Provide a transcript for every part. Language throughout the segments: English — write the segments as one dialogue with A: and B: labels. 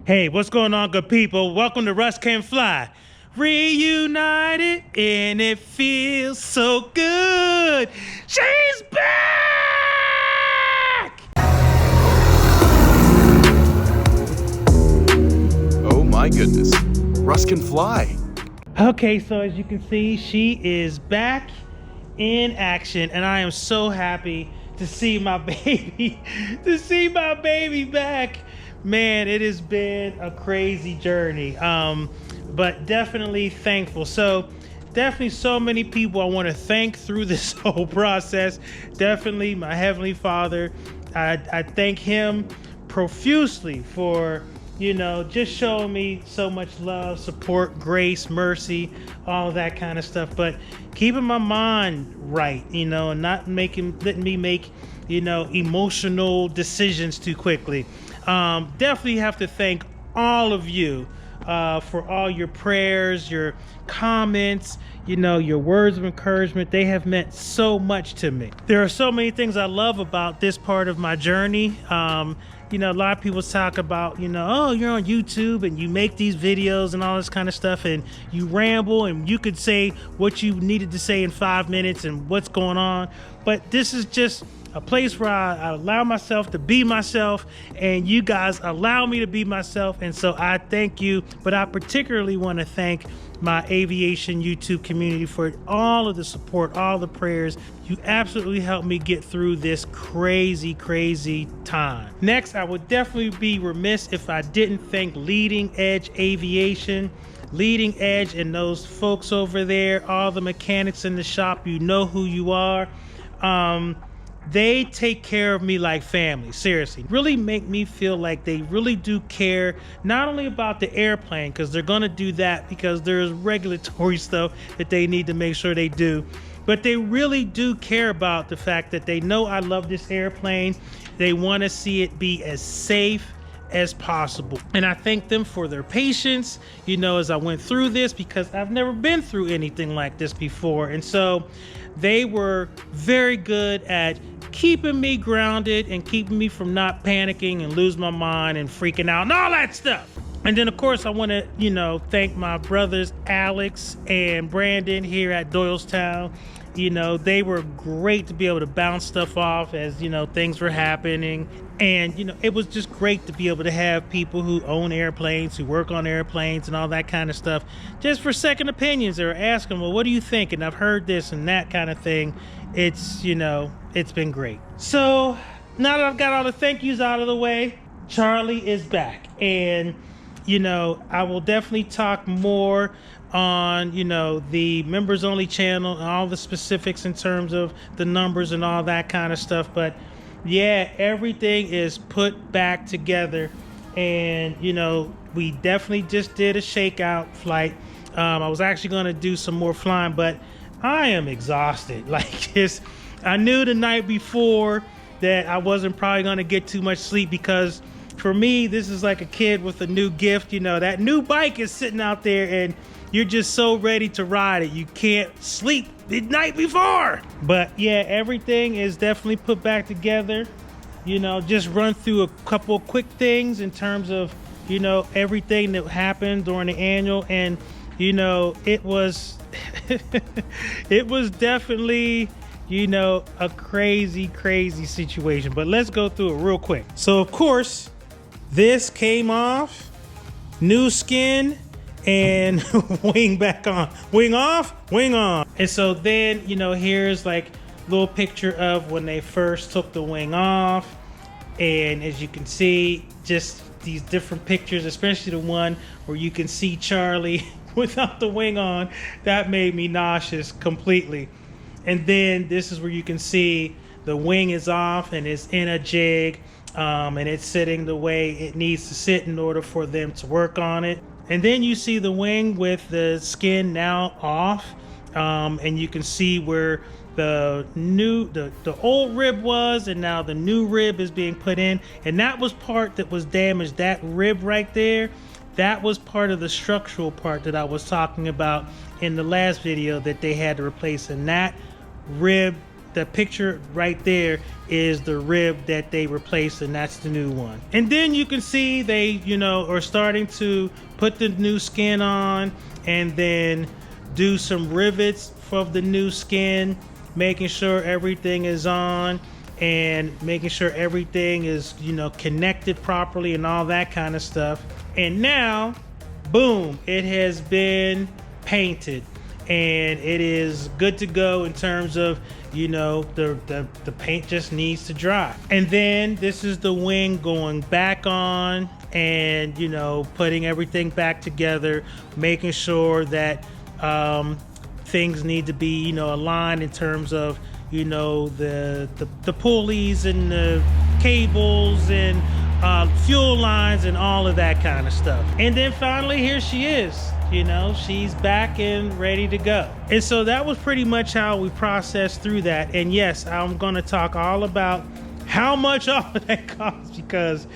A: Hey, what's going on, good people? Welcome to Russ Can Fly. Reunited, and it feels so good. She's back!
B: Oh my goodness, Russ can fly.
A: Okay, so as you can see, she is back in action, and I am so happy to see my baby, back. Man, it has been a crazy journey, but definitely thankful. So definitely so many people I want to thank through this whole process. Definitely my Heavenly Father. I thank him profusely for, just showing me so much love, support, grace, mercy, all of that kind of stuff. But keeping my mind right, and not letting me make, emotional decisions too quickly. Definitely have to thank all of you for all your prayers, your comments, your words of encouragement. They have meant so much to me. There are so many things I love about this part of my journey. A lot of people talk about, oh, you're on YouTube and you make these videos and all this kind of stuff, and you ramble and you could say what you needed to say in 5 minutes and what's going on. But this is just a place where I allow myself to be myself, and you guys allow me to be myself. And so I thank you, but I particularly want to thank my aviation YouTube community for all of the support, all the prayers. You absolutely helped me get through this crazy time. Next, I would definitely be remiss if I didn't thank Leading Edge Aviation. Leading Edge and those folks over there, all the mechanics in the shop, you know who you are. They take care of me like family, seriously. Really make me feel like they really do care, not only about the airplane, because they're gonna do that because there's regulatory stuff that they need to make sure they do, but they really do care about the fact that they know I love this airplane. They wanna see it be as safe as possible. And I thank them for their patience, as I went through this, because I've never been through anything like this before. And so they were very good at keeping me grounded and keeping me from not panicking and losing my mind and freaking out and all that stuff. And then of course I want to, thank my brothers Alex and Brandon here at Doylestown. They were great to be able to bounce stuff off as, things were happening. And, it was just great to be able to have people who own airplanes, who work on airplanes and all that kind of stuff, just for second opinions, or ask them, well, what do you think? And I've heard this and that kind of thing. It's, it's been great. So now that I've got all the thank yous out of the way, Charlie is back. And, I will definitely talk more on, the members only channel and all the specifics in terms of the numbers and all that kind of stuff. But yeah, everything is put back together. And, we definitely just did a shakeout flight. I was actually going to do some more flying, but I am exhausted. I knew the night before that I wasn't probably going to get too much sleep, because for me, this is like a kid with a new gift. That new bike is sitting out there and you're just so ready to ride it. You can't sleep the night before. But yeah, everything is definitely put back together. Just run through a couple of quick things in terms of, everything that happened during the annual. And, it was, it was definitely, a crazy situation. But let's go through it real quick. So of course, this came off, new skin, and wing back on, wing off, wing on. And so then, here's like a little picture of when they first took the wing off. And as you can see, just these different pictures, especially the one where you can see Charlie without the wing on, that made me nauseous completely. And then this is where you can see the wing is off and it's in a jig, and it's sitting the way it needs to sit in order for them to work on it. And then you see the wing with the skin now off, and you can see where the old rib was, and now the new rib is being put in. And that was part that was damaged. That rib right there, that was part of the structural part that I was talking about in the last video that they had to replace. And that rib the picture right there is the rib that they replaced, and that's the new one. And then you can see they, you know, are starting to put the new skin on and then do some rivets for the new skin, making sure everything is on and making sure everything is, you know, connected properly and all that kind of stuff. And now, boom, it has been painted and it is good to go in terms of, you know, the paint just needs to dry. And then this is the wing going back on and, you know, putting everything back together, making sure that things need to be, you know, aligned in terms of, you know, the pulleys and the cables and fuel lines and all of that kind of stuff. And then finally, here she is. You know, she's back and ready to go. And so that was pretty much how we processed through that. And yes, I'm going to talk all about how much all of that costs, because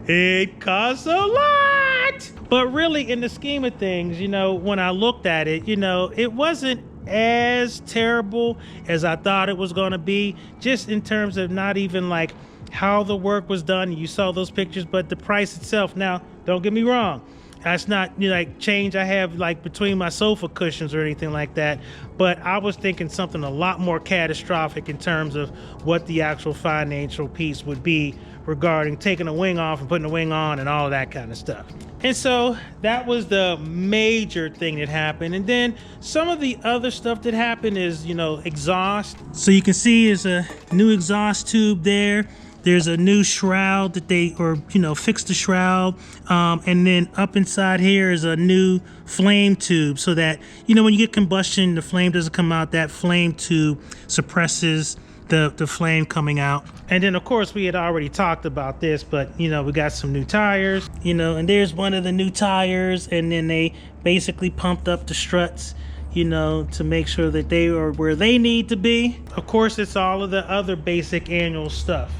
A: it costs a lot. But really, in the scheme of things, you know, when I looked at it, you know, it wasn't as terrible as I thought it was going to be, just in terms of not even like how the work was done. You saw those pictures, but the price itself. Now, don't get me wrong. That's not, you know, like change I have like between my sofa cushions or anything like that. But I was thinking something a lot more catastrophic in terms of what the actual financial piece would be regarding taking a wing off and putting a wing on and all of that kind of stuff. And so that was the major thing that happened. And then some of the other stuff that happened is, you know, exhaust. So you can see there's a new exhaust tube there. There's a new shroud that they, or, you know, fixed the shroud. And then up inside here is a new flame tube so that, you know, when you get combustion, the flame doesn't come out. That flame tube suppresses the flame coming out. And then, of course, we had already talked about this, but, you know, we got some new tires, you know, and there's one of the new tires. And then they basically pumped up the struts, you know, to make sure that they are where they need to be. Of course, it's all of the other basic annual stuff,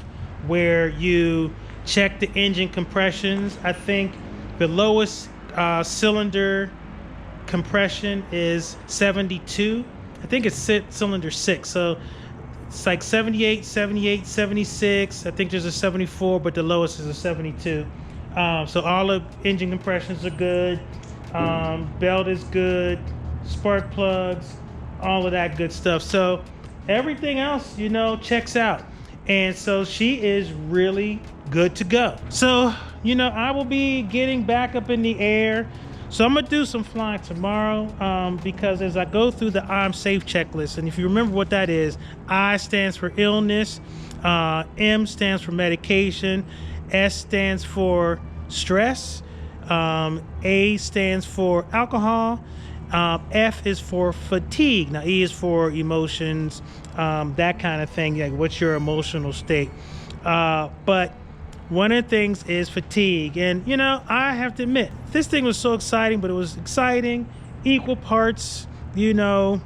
A: where you check the engine compressions. I think the lowest cylinder compression is 72. I think it's cylinder 6. So it's like 78, 76. I think there's a 74, but the lowest is a 72. So all the engine compressions are good. Belt is good. Spark plugs, all of that good stuff. So everything else, you know, checks out. And so she is really good to go. So, you know, I will be getting back up in the air. So I'm gonna do some flying tomorrow because as I go through the I'm safe checklist, and if you remember what that is, I stands for illness, M stands for medication, S stands for stress, A stands for alcohol, F is for fatigue. Now E is for emotions, that kind of thing, like what's your emotional state. But one of the things is fatigue. And, you know, I have to admit, this thing was so exciting, but it was exciting, equal parts, you know,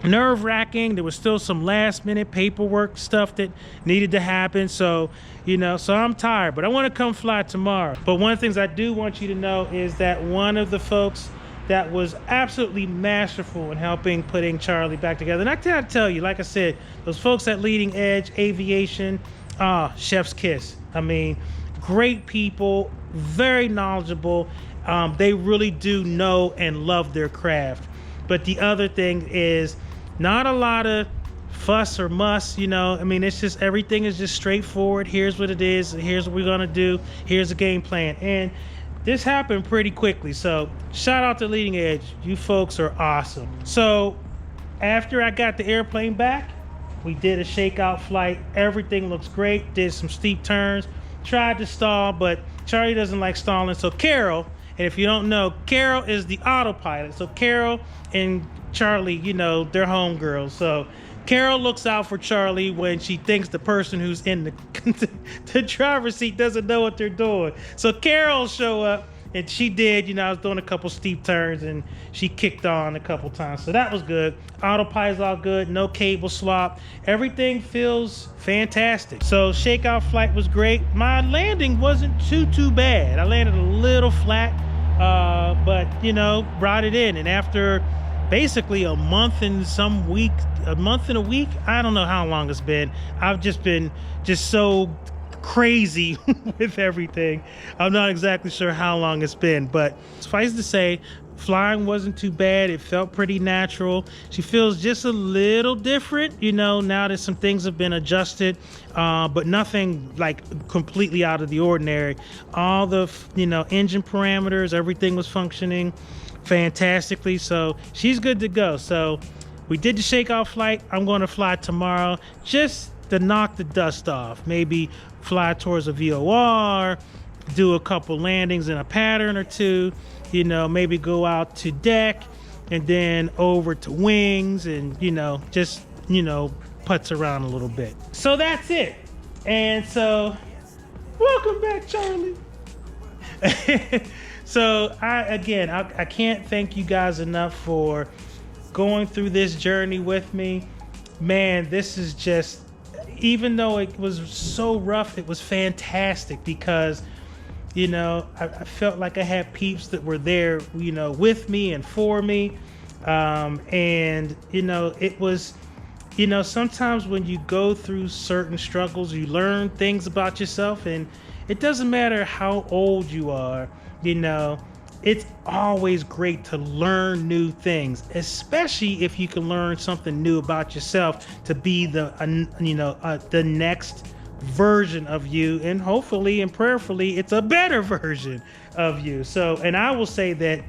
A: nerve-wracking. There was still some last-minute paperwork stuff that needed to happen. So, you know, so I'm tired, but I want to come fly tomorrow. But one of the things I do want you to know is that one of the folks that was absolutely masterful in helping putting Charlie back together. And I gotta tell you, like I said, those folks at Leading Edge Aviation, chef's kiss. I mean, great people, very knowledgeable. They really do know and love their craft. But the other thing is not a lot of fuss or muss, you know. I mean, it's just, everything is just straightforward. Here's what it is. Here's what we're gonna do. Here's the game plan. And this happened pretty quickly. So shout out to Leading Edge. You folks are awesome. So after I got the airplane back, we did a shakeout flight. Everything looks great. Did some steep turns. Tried to stall, but Charlie doesn't like stalling. So Carol, and if you don't know, Carol is the autopilot. So Carol and Charlie, you know, they're homegirls. So Carol looks out for Charlie when she thinks the person who's in the driver's seat doesn't know what they're doing. So Carol show up, and she did. You know, I was doing a couple steep turns, and she kicked on a couple times. So that was good. Autopilot's all good. No cable swap. Everything feels fantastic. So shakeout flight was great. My landing wasn't too bad. I landed a little flat, but, you know, brought it in. And after basically a month and some week, a month and a week. I don't know how long it's been. I've just been so crazy with everything. I'm not exactly sure how long it's been, but suffice to say, flying wasn't too bad. It felt pretty natural. She feels just a little different, now that some things have been adjusted, but nothing like completely out of the ordinary. All the, engine parameters, everything was functioning fantastically. So she's good to go. So we did the Shakeout flight. I'm going to fly tomorrow just to knock the dust off. Maybe fly towards a VOR, do a couple landings in a pattern or two, maybe go out to deck and then over to wings and, just, putz around a little bit. So that's it. And so, welcome back, Charlie. So I can't thank you guys enough for going through this journey with me. Man, this is just, even though it was so rough, it was fantastic because I felt like I had peeps that were there, with me and for me. And, it was, sometimes when you go through certain struggles, you learn things about yourself, and it doesn't matter how old you are, it's always great to learn new things, especially if you can learn something new about yourself to be the next version of you, and hopefully and prayerfully it's a better version of you. So, and I will say that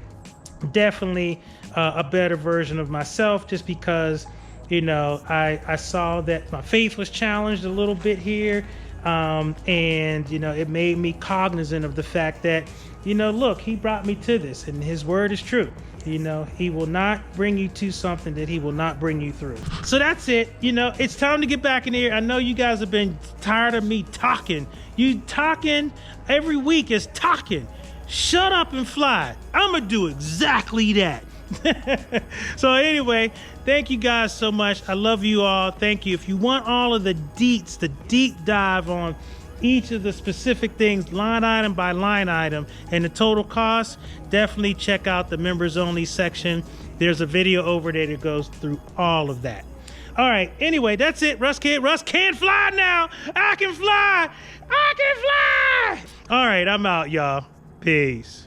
A: definitely a better version of myself, just because I saw that my faith was challenged a little bit here, and it made me cognizant of the fact that look, he brought me to this, and his word is true. He will not bring you to something that he will not bring you through. So that's it. It's time to get back in here. I know you guys have been tired of me talking. You talking every week is talking. Shut up and fly. I'm going to do exactly that. So anyway, thank you guys so much. I love you all. Thank you. If you want all of the deets, the deep dive on each of the specific things, line item by line item, and the total cost, definitely check out the members only section. There's a video over there that goes through all of that. All right, anyway, that's it. Russ can't fly now. I can fly. All right, I'm out, y'all. Peace.